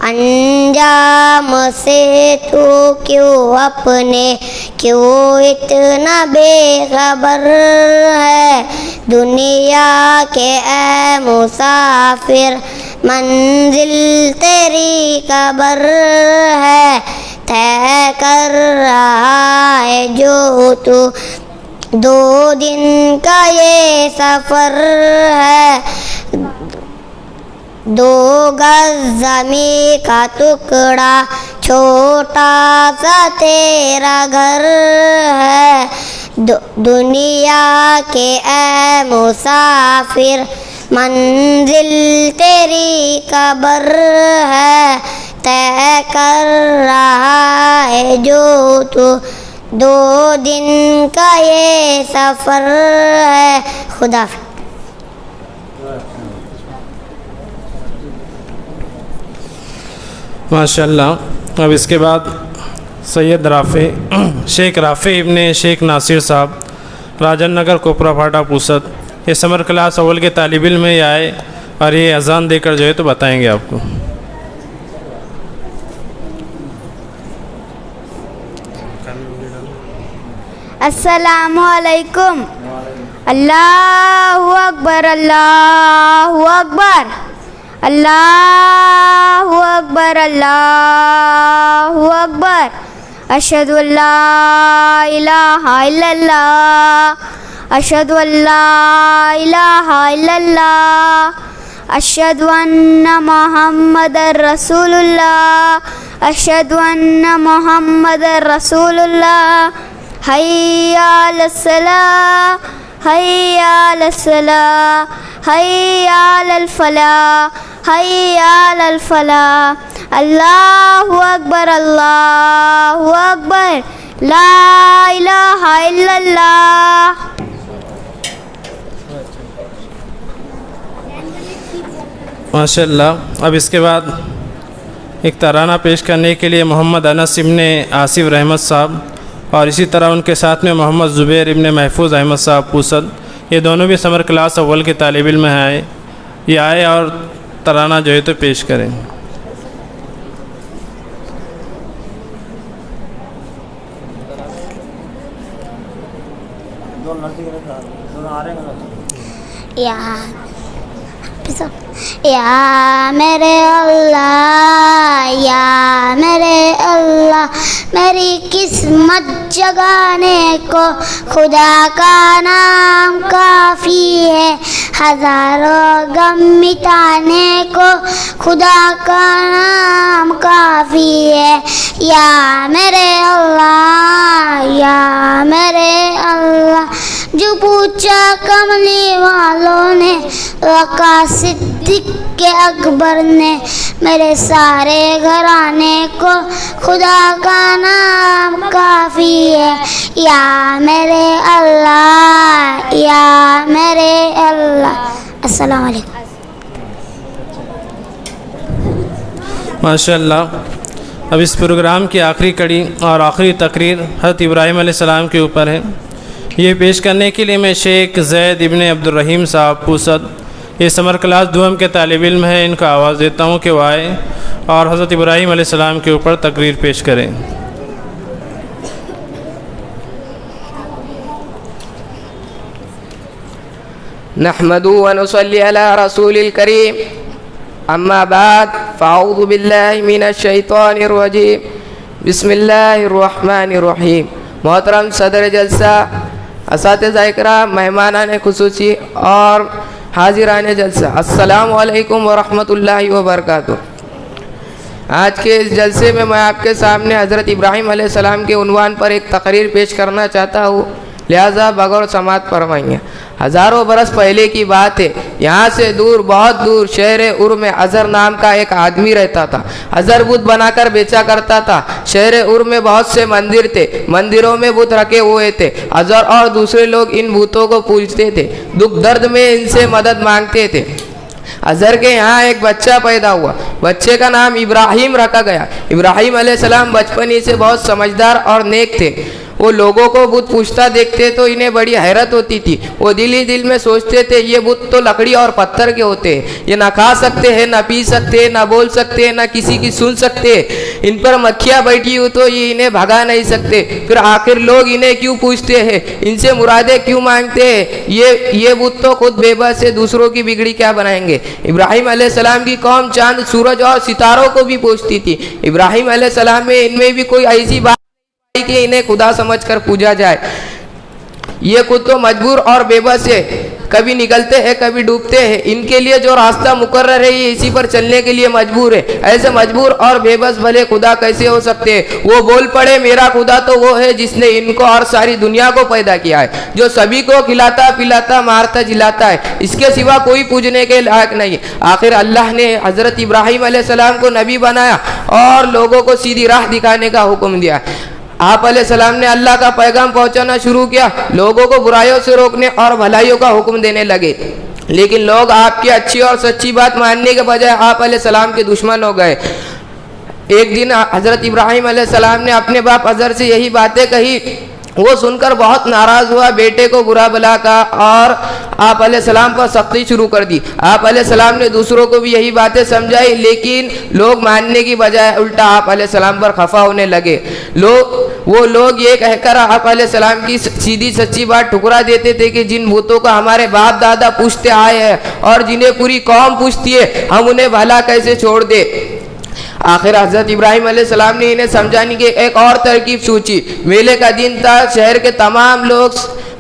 انجام سے تو کیوں اپنے کیوں اتنا بے خبر ہے، دنیا کے اے مسافر منزل تیری قبر ہے، طے کر رہا ہے جو تو 2 دن کا یہ سفر ہے، 2 گز زمین کا ٹکڑا چھوٹا سا تیرا گھر ہے، دنیا کے اے مسافر منزل تیری قبر ہے، طے کر رہا ہے جو تو 2 دن کا یہ سفر ہے۔ خدا حافظ۔
ماشاء اللہ۔ اب اس کے بعد سید رافع شیخ رافع ابن شیخ ناصر صاحب راجن نگر کوپرا پھاٹا پوسد، یہ سمر کلاس اول کے طالب علم میں آئے اور یہ اذان دے کر جو ہے تو بتائیں گے آپ کو۔
السلام علیکم۔ اللہ اکبر، اللہ اکبر، اللہ اکبر، اللہ اکبر، اشہد ان لا الہ الا اللہ، اشہد ان لا الہ الا اللہ، اشہد ان محمد رسول اللہ، اشہد ان محمد رسول اللہ، حی علی الصلاۃ، حی علی الصلاۃ، حی علی الفلاح، حی علی الفلاح، اللہ اکبر، اللہ اکبر، لا الہ الا اللہ۔
ماشاء اللہ۔ اب اس کے بعد ایک ترانہ پیش کرنے کے لیے محمد انس ابن آصف رحمت صاحب اور اسی طرح ان کے ساتھ میں محمد زبیر ابن محفوظ احمد صاحب پوسد، یہ دونوں بھی سمر کلاس اول کے طالب علم ہیں، یہ آئے اور ترانہ جو ہے تو پیش کریں۔
یا میرے اللہ، یا میرے اللہ، میری قسمت جگانے کو خدا کا نام کافی ہے، ہزاروں غم مٹانے کو خدا کا نام کافی ہے، یا میرے اللہ، یا میرے اللہ۔ جو پوچھا کملی والوں نے، رکا صدیق کے اکبر نے، میرے سارے گھرانے کو خدا کا نام کافی ہے، یا میرے اللہ، یا میرے اللہ۔ السلام علیکم۔
ماشاء اللہ۔ اب اس پروگرام کی آخری کڑی اور آخری تقریر حضرت ابراہیم علیہ السلام کے اوپر ہے، یہ پیش کرنے کے لیے میں شیخ زید ابن عبد الرحیم صاحب پوسد، یہ سمر کلاس دوم کے طالب علم ہیں، ان کا آواز دیتا ہوں کہ وہ آئے اور حضرت ابراہیم علیہ السلام کے اوپر تقریر پیش کریں۔
نحمد و نصلی علی رسول الکریم، اما بعد فاعوذ باللہ من الشیطان الرجیم، بسم اللہ الرحمن الرحیم۔ محترم صدر جلسہ، اساتذہ اکرام، مہمانان خصوصی اور حاضران جلسہ، السلام علیکم ورحمۃ اللہ وبرکاتہ۔ آج کے اس جلسے میں آپ کے سامنے حضرت ابراہیم علیہ السلام کے عنوان پر ایک تقریر پیش کرنا چاہتا ہوں، لہٰذا بغور سماعت فرمائیں۔ ہزاروں برس پہلے کی بات ہے، یہاں سے دور، بہت دور، شہر ار میں ازر نام کا ایک آدمی رہتا تھا۔ ازر بت بنا کر بیچا کرتا تھا۔ شہر ار میں بہت سے مندر تھے، مندروں میں بت رکھے ہوئے تھے۔ ازر اور دوسرے لوگ ان بتوں کو پوجتے تھے، دکھ درد میں ان سے مدد مانگتے تھے۔ ازر کے یہاں ایک بچہ پیدا ہوا، بچے کا نام ابراہیم رکھا گیا۔ ابراہیم علیہ السلام بچپن ہی سے بہت سمجھدار اور نیک تھے۔ وہ لوگوں کو بت پوجتا دیکھتے تو انہیں بڑی حیرت ہوتی تھی۔ وہ دل ہی دل میں سوچتے تھے یہ بت تو لکڑی اور پتھر کے ہوتے ہیں، یہ نہ کھا سکتے ہیں، نہ پی سکتے ہیں، نہ بول سکتے ہیں، نہ کسی کی سن سکتے ہیں، ان پر مکھیاں بیٹھی ہو تو یہ انہیں بھگا نہیں سکتے، پھر آخر لوگ انہیں کیوں پوجتے ہیں، ان سے مرادیں کیوں مانگتے ہیں، یہ بت تو خود بے بس ہے، دوسروں کی بگڑی کیا بنائیں گے۔ ابراہیم علیہ السلام کی قوم چاند، سورج اور ستاروں کو بھی پوجتی تھی۔ ابراہیم علیہ السلام میں ان میں بھی کوئی ایسی بات کہ انہیں خدا سمجھ کر پوجا جائے۔ یہ خود تو مجبور اور بے بس ہے، کبھی نکلتے ہیں کبھی ڈوبتے ہیں، ان کے لیے جو راستہ مقرر ہے یہ اسی پر چلنے کے لیے مجبور ہے۔ ایسے مجبور اور بے بس بھلے خدا کیسے ہو سکتے ہیں؟ وہ بول پڑے میرا خدا تو وہ ہے جس نے ان کو اور ساری دنیا کو پیدا کیا ہے، جو سبھی کو کھلاتا پلاتا مارتا جلاتا ہے، اس کے سوا کوئی پوجنے کے لائق نہیں۔ آخر اللہ نے حضرت ابراہیم علیہ السلام کو نبی بنایا اور لوگوں کو سیدھی راہ دکھانے کا حکم دیا۔ آپ علیہ السلام نے اللہ کا پیغام پہنچانا شروع کیا، لوگوں کو برائیوں سے روکنے اور بھلائیوں کا حکم دینے لگے، لیکن لوگ آپ کی اچھی اور سچی بات ماننے کے بجائے آپ علیہ السلام کے دشمن ہو گئے۔ ایک دن حضرت ابراہیم علیہ السلام نے اپنے باپ ازر سے یہی باتیں کہی، وہ سن کر بہت ناراض ہوا، بیٹے کو برا بلا کہا اور آپ علیہ السلام پر سختی شروع کر دی۔ آپ علیہ السلام نے دوسروں کو بھی یہی باتیں سمجھائی، لیکن لوگ ماننے کی بجائے الٹا آپ علیہ السلام پر خفا ہونے لگے۔ وہ لوگ یہ کہہ کر آپ علیہ السلام کی سیدھی سچی بات ٹھکرا دیتے تھے کہ جن بتوں کو ہمارے باپ دادا پوجتے آئے ہیں اور جنہیں پوری قوم پوجتی ہے، ہم انہیں بھلا کیسے چھوڑ دیں۔ آخر حضرت ابراہیم علیہ السلام نے انہیں سمجھانے کی ایک اور ترکیب سوچی۔ میلے کا دن تھا، شہر کے تمام لوگ،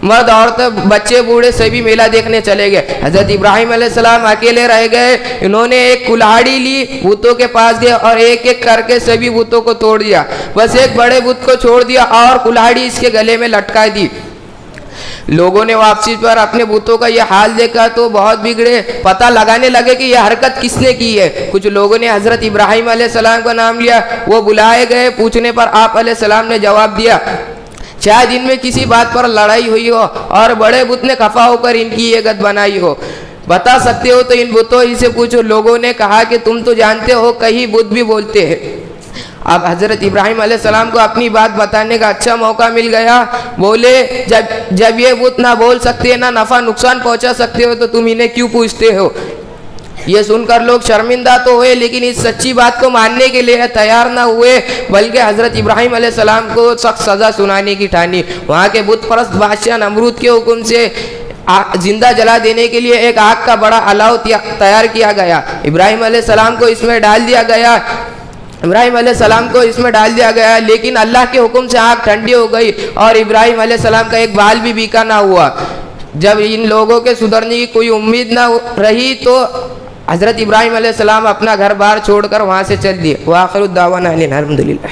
مرد عورتیں بچے بوڑھے سبھی میلہ دیکھنے چلے گئے۔ حضرت ابراہیم علیہ السلام اکیلے رہ گئے۔ انہوں نے ایک کلاڑی لی، بتوں کے پاس گئے اور ایک ایک کر کے سبھی بتوں کو توڑ دیا، بس ایک بڑے بت کو چھوڑ دیا اور کلاڑی اس کے گلے میں لٹکا دی۔ لوگوں نے واپسی پر اپنے بتوں کا یہ حال دیکھا تو بہت بگڑے، پتہ لگانے لگے کہ یہ حرکت کس نے کی ہے۔ کچھ لوگوں نے حضرت ابراہیم علیہ السلام کا نام لیا، وہ بلائے گئے، پوچھنے پر آپ علیہ السلام نے جواب دیا، شاید ان میں کسی بات پر لڑائی ہوئی ہو اور بڑے بت نے خفا ہو کر ان کی یہ گت بنائی ہو، بتا سکتے ہو تو ان بتوں ہی سے پوچھو۔ لوگوں نے کہا کہ تم تو جانتے ہو کہیں بت بھی بولتے ہیں۔ اب حضرت ابراہیم علیہ السلام کو اپنی بات بتانے کا اچھا موقع مل گیا۔ بولے جب یہ بت نہ بول سکتے نہ نفع نقصان پہنچا سکتے ہو تو تم انہیں کیوں پوچھتے ہو؟ یہ سن کر لوگ شرمندہ تو ہوئے لیکن اس سچی بات کو ماننے کے لیے تیار نہ ہوئے، بلکہ حضرت ابراہیم علیہ السلام کو سخت سزا سنانے کی ٹھانی۔ وہاں کے بت پرست بادشاہ نمرود کے حکم سے زندہ جلا دینے کے لیے ایک آگ کا بڑا الاؤ تیار کیا گیا۔ ابراہیم علیہ السلام کو اس میں ڈال دیا گیا، لیکن اللہ کے حکم سے آگ ٹھنڈی ہو گئی اور ابراہیم علیہ السلام کا ایک بال بھی بیکا نہ ہوا۔ جب ان لوگوں کے سدھرنے کی کوئی امید نہ رہی تو حضرت ابراہیم علیہ السلام اپنا گھر بار چھوڑ کر وہاں سے چل دیے۔ وآخر الدعوانا ان الحمدللہ۔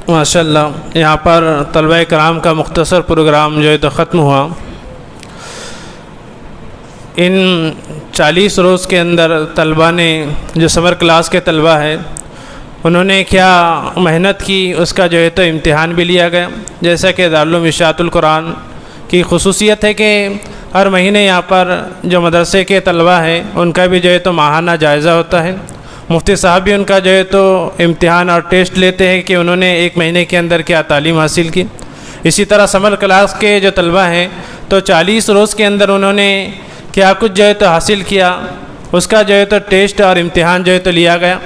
ماشاءاللہ، یہاں پر طلبہ کرام کا مختصر پروگرام جو ہے تو ختم ہوا۔ ان 40 روز کے اندر طلبہ نے، جو سمر کلاس کے طلبہ ہیں، انہوں نے کیا محنت کی، اس کا جو ہے تو امتحان بھی لیا گیا۔ جیسا کہ دارالعلوم اشاعت القرآن کی خصوصیت ہے کہ ہر مہینے یہاں پر جو مدرسے کے طلبہ ہیں ان کا بھی جو ہے تو ماہانہ جائزہ ہوتا ہے۔ مفتی صاحب بھی ان کا جو ہے تو امتحان اور ٹیسٹ لیتے ہیں کہ انہوں نے ایک مہینے کے اندر کیا تعلیم حاصل کی۔ اسی طرح سمر کلاس کے جو طلبہ ہیں تو 40 روز کے اندر انہوں نے کیا کچھ جو ہے تو حاصل کیا، اس کا جو ہے تو ٹیسٹ اور امتحان جو ہے تو لیا گیا۔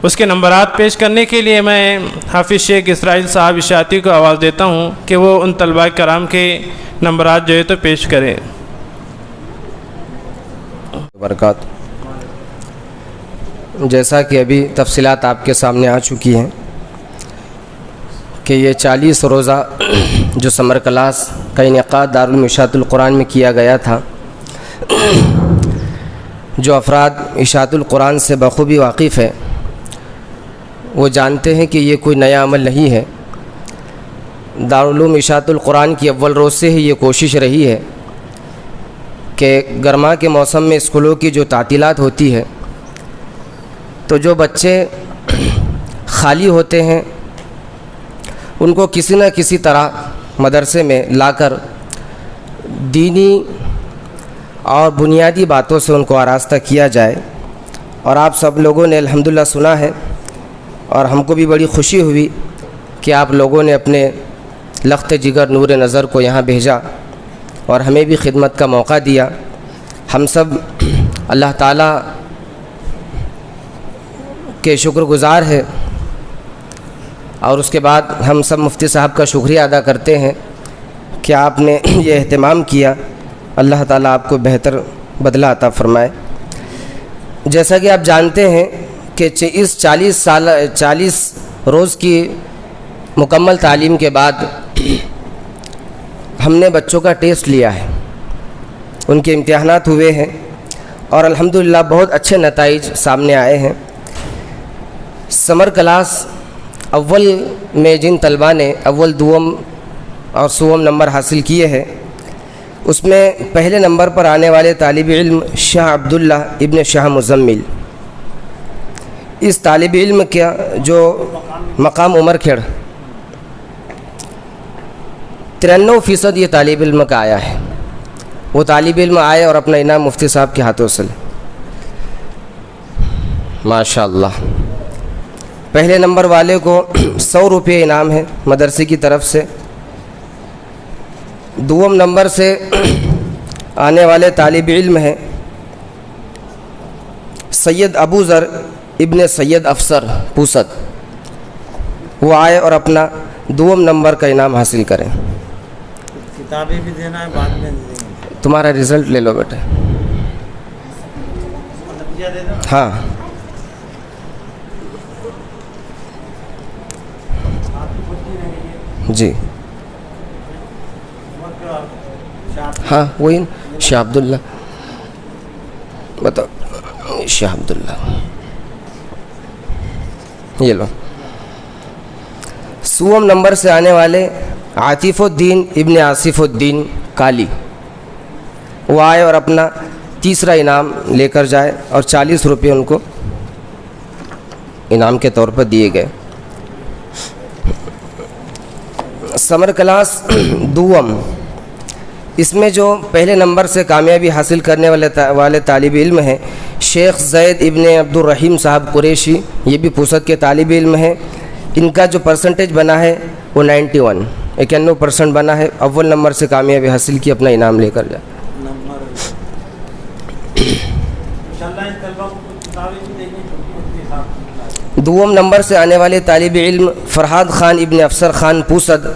اس کے نمبرات پیش کرنے کے لیے میں حافظ شیخ اسرائیل صاحب اشاعتی کو آواز دیتا ہوں کہ وہ ان طلباء کرام کے نمبرات جو ہے تو پیش کریں۔
برکات، جیسا کہ ابھی تفصیلات آپ کے سامنے آ چکی ہیں کہ یہ 40 روزہ جو سمر کلاس کا انعقاد دارالعلوم اشاعت القرآن میں کیا گیا تھا، جو افراد اشاعت القرآن سے بخوبی واقف ہے وہ جانتے ہیں کہ یہ کوئی نیا عمل نہیں ہے. دارالعلوم اشاعت القرآن کی اول روز سے ہی یہ کوشش رہی ہے کہ گرما کے موسم میں اسکولوں کی جو تعطیلات ہوتی ہے تو جو بچے خالی ہوتے ہیں ان کو کسی نہ کسی طرح مدرسے میں لا کر دینی اور بنیادی باتوں سے ان کو آراستہ کیا جائے. اور آپ سب لوگوں نے الحمدللہ سنا ہے اور ہم کو بھی بڑی خوشی ہوئی کہ آپ لوگوں نے اپنے لخت جگر نور نظر کو یہاں بھیجا اور ہمیں بھی خدمت کا موقع دیا. ہم سب اللہ تعالیٰ کے شکر گزار ہیں اور اس کے بعد ہم سب مفتی صاحب کا شکریہ ادا کرتے ہیں کہ آپ نے یہ اہتمام کیا. اللہ تعالیٰ آپ کو بہتر بدلہ عطا فرمائے. جیسا کہ آپ جانتے ہیں کہ اس 40 روز کی مکمل تعلیم کے بعد ہم نے بچوں کا ٹیسٹ لیا ہے، ان کے امتحانات ہوئے ہیں اور الحمدللہ بہت اچھے نتائج سامنے آئے ہیں. سمر کلاس اول میں جن طلباء نے اول دوم اور سوم نمبر حاصل کیے ہیں اس میں پہلے نمبر پر آنے والے طالب علم شاہ عبداللہ ابن شاہ مزمل. اس طالب علم کا جو مقام عمر کھیڑ 93% یہ طالب علم کا آیا ہے. وہ طالب علم آئے اور اپنا انعام مفتی صاحب کے ہاتھوں سے ماشاء اللہ. پہلے نمبر والے کو 100 روپے انعام ہے مدرسے کی طرف سے. دوم نمبر سے آنے والے طالب علم ہیں سید ابو ذر ابن سید افسر پوسد. وہ آئے اور اپنا دوم نمبر کا انعام حاصل کریں.
کتابیں بھی دینا ہے بعد میں دیں گے.
تمہارا رزلٹ لے لو بیٹے. ہاں جی ہاں وہی شاہ عبداللہ بتاؤ. شاہ عبداللہ یہ لو. سوم نمبر سے آنے والے عاطف الدین ابن آصف الدین کالی. وہ آئے اور اپنا تیسرا انعام لے کر جائے اور 40 روپے ان کو انعام کے طور پر دیے گئے. سمر کلاس دوم اس میں جو پہلے نمبر سے کامیابی حاصل کرنے والے طالب علم ہیں شیخ زید ابن عبد الرحیم صاحب قریشی. یہ بھی پوسد کے طالب علم ہیں. ان کا جو پرسنٹیج بنا ہے وہ 91% بنا ہے. اول نمبر سے کامیابی حاصل کی اپنا انعام لے کر جائے. دوم نمبر سے آنے والے طالب علم فرحاد خان ابن افسر خان پوسد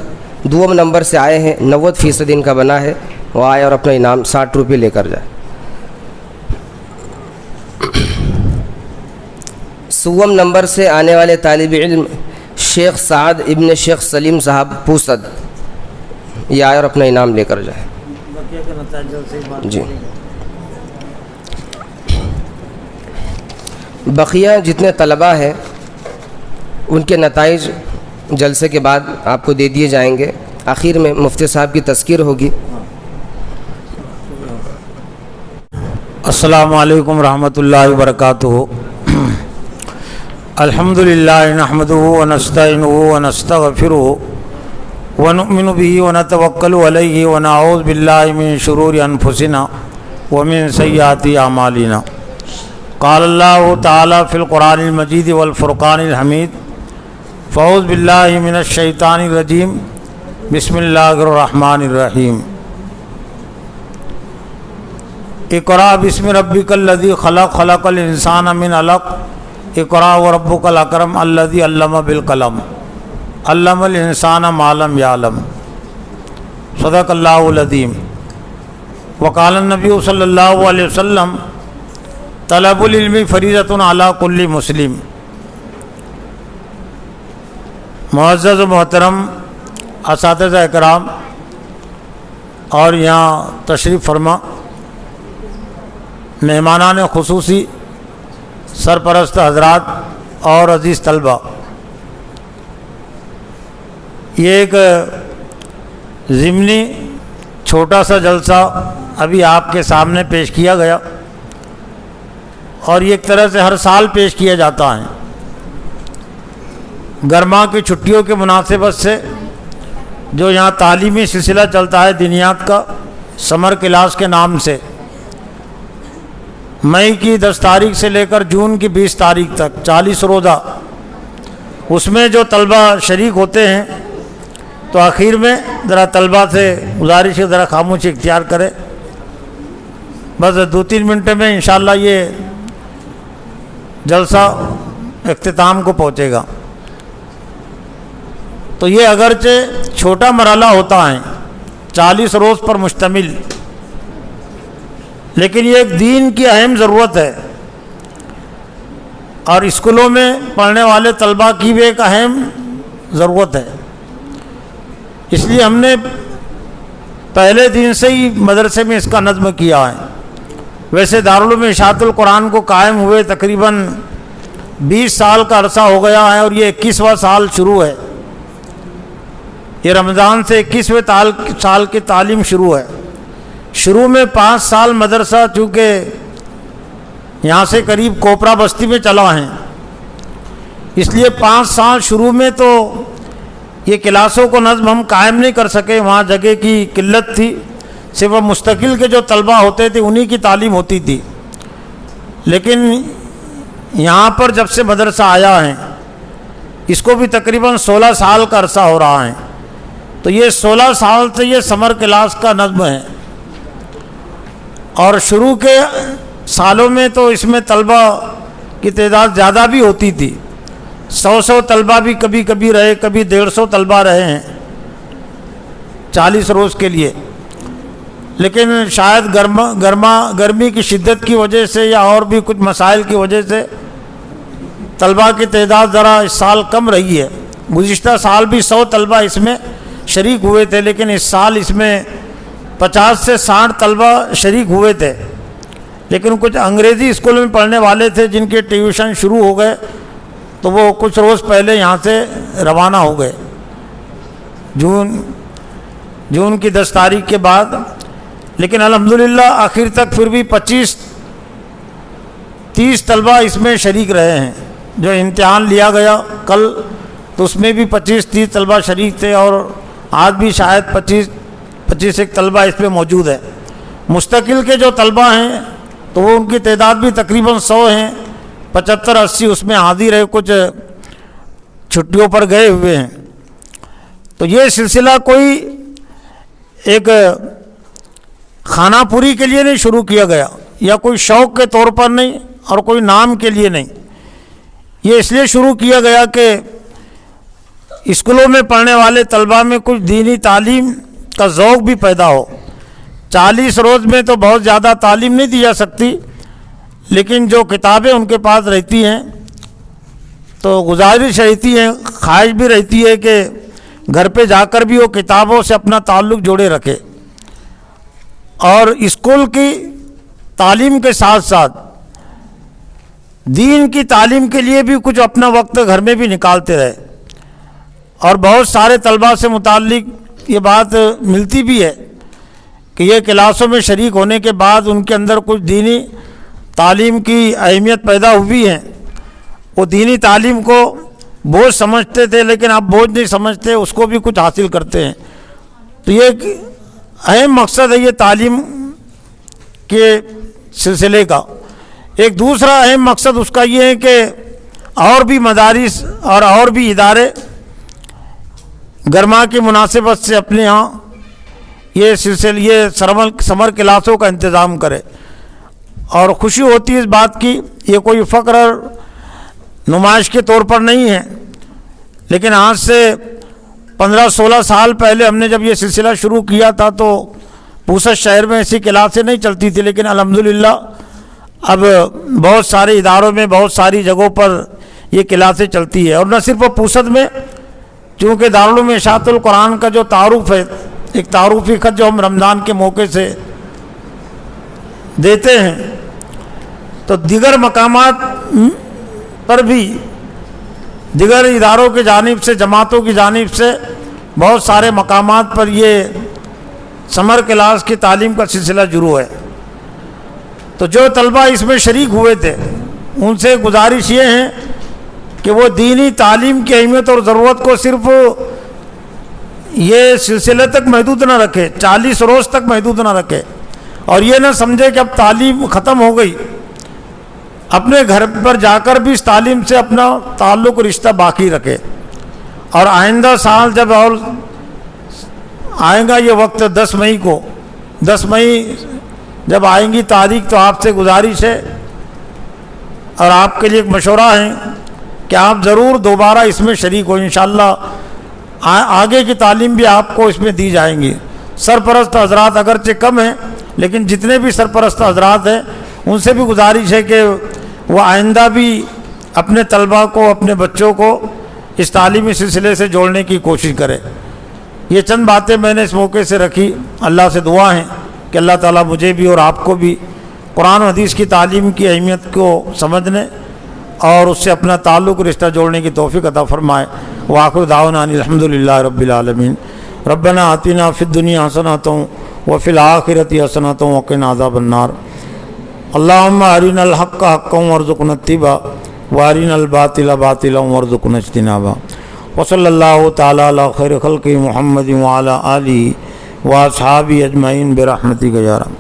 دوم نمبر سے آئے ہیں. 90% ان کا بنا ہے. وہ آئے اور اپنا انعام 60 روپے لے کر جائے. سوم نمبر سے آنے والے طالب علم شیخ سعد ابن شیخ سلیم صاحب پوسد. یہ آئے اور اپنا انعام لے کر جائے. جی بقیہ جتنے طلباء ہیں ان کے نتائج جلسے کے بعد آپ کو دے دیے جائیں گے. آخر میں مفتی صاحب کی تذکیر ہوگی.
السلام علیکم ورحمۃ اللہ وبرکاتہ. الحمدللہ نحمدہ ونستعینہ ونستغفرہ ونؤمن بہ ونتوکل علیہ ونعوذ باللہ من شرور انفسنا ومن سیئات اعمالنا. قال اللہ تعالی فی القرآن المجید والفرقان الحمید. فاعوذ باللہ من الشیطان الرجیم. بسم اللہ الرحمن الرحیم. اقرأ بسم ربک الذی خلق خلق الانسان من علق. اقرأ وربک الاکرم الذی علم بالقلم علم الانسان ما لم یعلم. صدق اللہ العظیم. وقال النبی صلی اللہ علیہ وسلم طلب العلم فریضۃ علی کل مسلم. معزز و محترم اساتذہ اکرام اور یہاں تشریف فرما مہمانان خصوصی، سرپرست حضرات اور عزیز طلبہ، یہ ایک ضمنی چھوٹا سا جلسہ ابھی آپ کے سامنے پیش کیا گیا، اور یہ ایک طرح سے ہر سال پیش کیا جاتا ہے۔ گرما کی چھٹیوں کے مناسبت سے جو یہاں تعلیمی سلسلہ چلتا ہے دینیات کا، سمر کلاس کے نام سے، مئی کی 10 تاریخ سے لے کر جون کی 20 تاریخ تک 40 روزہ، اس میں جو طلبہ شریک ہوتے ہیں تو آخر میں ذرا طلبہ سے گزارش ہے ذرا خاموشی اختیار کرے، بس 2-3 منٹ میں انشاءاللہ یہ جلسہ اختتام کو پہنچے گا۔ تو یہ اگرچہ چھوٹا مرحلہ ہوتا ہے 40 روز پر مشتمل، لیکن یہ ایک دین کی اہم ضرورت ہے، اور اسکولوں میں پڑھنے والے طلبہ کی بھی ایک اہم ضرورت ہے۔ اس لیے ہم نے پہلے دن سے ہی مدرسے میں اس کا نظم کیا ہے۔ ویسے دارالعلوم اشاعت القرآن کو قائم ہوئے تقریباً 20 سال کا عرصہ ہو گیا ہے، اور یہ 21واں سال شروع ہے۔ یہ رمضان سے 21ویں سال کی تعلیم شروع ہے۔ شروع میں 5 سال مدرسہ چونکہ یہاں سے قریب کوپرا بستی میں چلا ہے، اس لیے 5 سال شروع میں تو یہ کلاسوں کو نظم ہم قائم نہیں کر سکے، وہاں جگہ کی قلت تھی، صرف مستقل کے جو طلبہ ہوتے تھے انہی کی تعلیم ہوتی تھی۔ لیکن یہاں پر جب سے مدرسہ آیا ہے، اس کو بھی تقریباً 16 سال کا عرصہ ہو رہا ہے، تو یہ 16 سال سے یہ سمر کلاس کا نظم ہے۔ اور شروع کے سالوں میں تو اس میں طلبہ کی تعداد زیادہ بھی ہوتی تھی، 100 طلبہ بھی کبھی کبھی رہے، کبھی 150 طلبہ رہے ہیں 40 روز کے لیے۔ لیکن شاید گرمی کی شدت کی وجہ سے یا اور بھی کچھ مسائل کی وجہ سے طلبہ کی تعداد ذرا اس سال کم رہی ہے۔ گزشتہ سال بھی 100 طلبہ اس میں شریک ہوئے تھے، لیکن اس سال اس میں 50 سے 60 طلبہ شریک ہوئے تھے۔ لیکن کچھ انگریزی اسکول میں پڑھنے والے تھے جن کے ٹیوشن شروع ہو گئے، تو وہ کچھ روز پہلے یہاں سے روانہ ہو گئے جون کی 10 تاریخ کے بعد۔ لیکن الحمدللہ آخر تک پھر بھی 25-30 طلبہ اس میں شریک رہے ہیں۔ جو امتحان لیا گیا کل تو اس میں بھی 25-30 طلبہ شریک تھے، اور آج بھی شاید 25 ایک طلبہ اس پہ موجود ہے۔ مستقل کے جو طلبہ ہیں تو وہ ان کی تعداد بھی تقریباً 100 ہیں، 75-80 اس میں حاضر ہے، کچھ چھٹیوں پر گئے ہوئے ہیں۔ تو یہ سلسلہ کوئی ایک خانہ پوری کے لیے نہیں شروع کیا گیا، یا کوئی شوق کے طور پر نہیں، اور کوئی نام کے لیے نہیں۔ یہ اس لیے شروع کیا گیا کہ اسکولوں میں پڑھنے والے طلبہ میں کچھ دینی تعلیم کا ذوق بھی پیدا ہو۔ 40 روز میں تو بہت زیادہ تعلیم نہیں دی جا سکتی، لیکن جو کتابیں ان کے پاس رہتی ہیں تو گزارش رہتی ہے، خواہش بھی رہتی ہے کہ گھر پہ جا کر بھی وہ کتابوں سے اپنا تعلق جوڑے رکھے، اور اسکول کی تعلیم کے ساتھ ساتھ دین کی تعلیم کے لیے بھی کچھ اپنا وقت گھر میں بھی نکالتے رہے۔ اور بہت سارے طلبہ سے متعلق یہ بات ملتی بھی ہے کہ یہ کلاسوں میں شریک ہونے کے بعد ان کے اندر کچھ دینی تعلیم کی اہمیت پیدا ہوئی ہے۔ وہ دینی تعلیم کو بوجھ سمجھتے تھے، لیکن اب بوجھ نہیں سمجھتے، اس کو بھی کچھ حاصل کرتے ہیں۔ تو یہ ایک اہم مقصد ہے یہ تعلیم کے سلسلے کا۔ ایک دوسرا اہم مقصد اس کا یہ ہے کہ اور بھی مدارس اور بھی ادارے گرما کی مناسبت سے اپنے ہاں یہ سمر کلاسوں کا انتظام کرے، اور خوشی ہوتی ہے اس بات کی۔ یہ کوئی فخر اور نمائش کے طور پر نہیں ہے، لیکن آج سے 15-16 سال پہلے ہم نے جب یہ سلسلہ شروع کیا تھا تو پوسد شہر میں ایسی کلاسیں نہیں چلتی تھی، لیکن الحمدللہ اب بہت سارے اداروں میں بہت ساری جگہوں پر یہ کلاسیں چلتی ہے۔ اور نہ صرف پوسد میں، چونکہ دارالعلوم اشاعت القرآن کا جو تعارف ہے، ایک تعارفی خط جو ہم رمضان کے موقع سے دیتے ہیں، تو دیگر مقامات پر بھی دیگر اداروں کی جانب سے، جماعتوں کی جانب سے بہت سارے مقامات پر یہ سمر کلاس کی تعلیم کا سلسلہ شروع ہے۔ تو جو طلبہ اس میں شریک ہوئے تھے ان سے گزارش یہ ہے کہ وہ دینی تعلیم کی اہمیت اور ضرورت کو صرف یہ سلسلے تک محدود نہ رکھے، 40 روز تک محدود نہ رکھے، اور یہ نہ سمجھے کہ اب تعلیم ختم ہو گئی، اپنے گھر پر جا کر بھی اس تعلیم سے اپنا تعلق و رشتہ باقی رکھے، اور آئندہ سال جب اور آئے گا یہ وقت 10 مئی کو، 10 مئی جب آئیں گی تاریخ، تو آپ سے گزارش ہے اور آپ کے لیے ایک مشورہ ہے کہ آپ ضرور دوبارہ اس میں شریک ہو۔ انشاءاللہ آگے کی تعلیم بھی آپ کو اس میں دی جائیں گی۔ سرپرست حضرات اگرچہ کم ہیں لیکن جتنے بھی سرپرست حضرات ہیں ان سے بھی گزارش ہے کہ وہ آئندہ بھی اپنے طلبہ کو، اپنے بچوں کو اس تعلیمی سلسلے سے جوڑنے کی کوشش کرے۔ یہ چند باتیں میں نے اس موقع سے رکھی۔ اللہ سے دعا ہے کہ اللہ تعالیٰ مجھے بھی اور آپ کو بھی قرآن و حدیث کی تعلیم کی اہمیت کو سمجھنے اور اس سے اپنا تعلق رشتہ جوڑنے کی توفیق عطا فرمائے۔ وآخر دعوانا الحمدللہ رب العالمین۔ ربنا آتنا فی الدنیا حسنۃ وفی الآخرۃ حسنۃ وقنا عذاب النار۔ اللہم ارنا الحق حقا وارزقنا اتباعہ وارنا الباطل باطلا وارزقنا اجتنابہ۔ وصلی اللہ تعالی علی خیر خلق محمد وعلی آلہ واصحابہ اجمعین برحمتک یا رب۔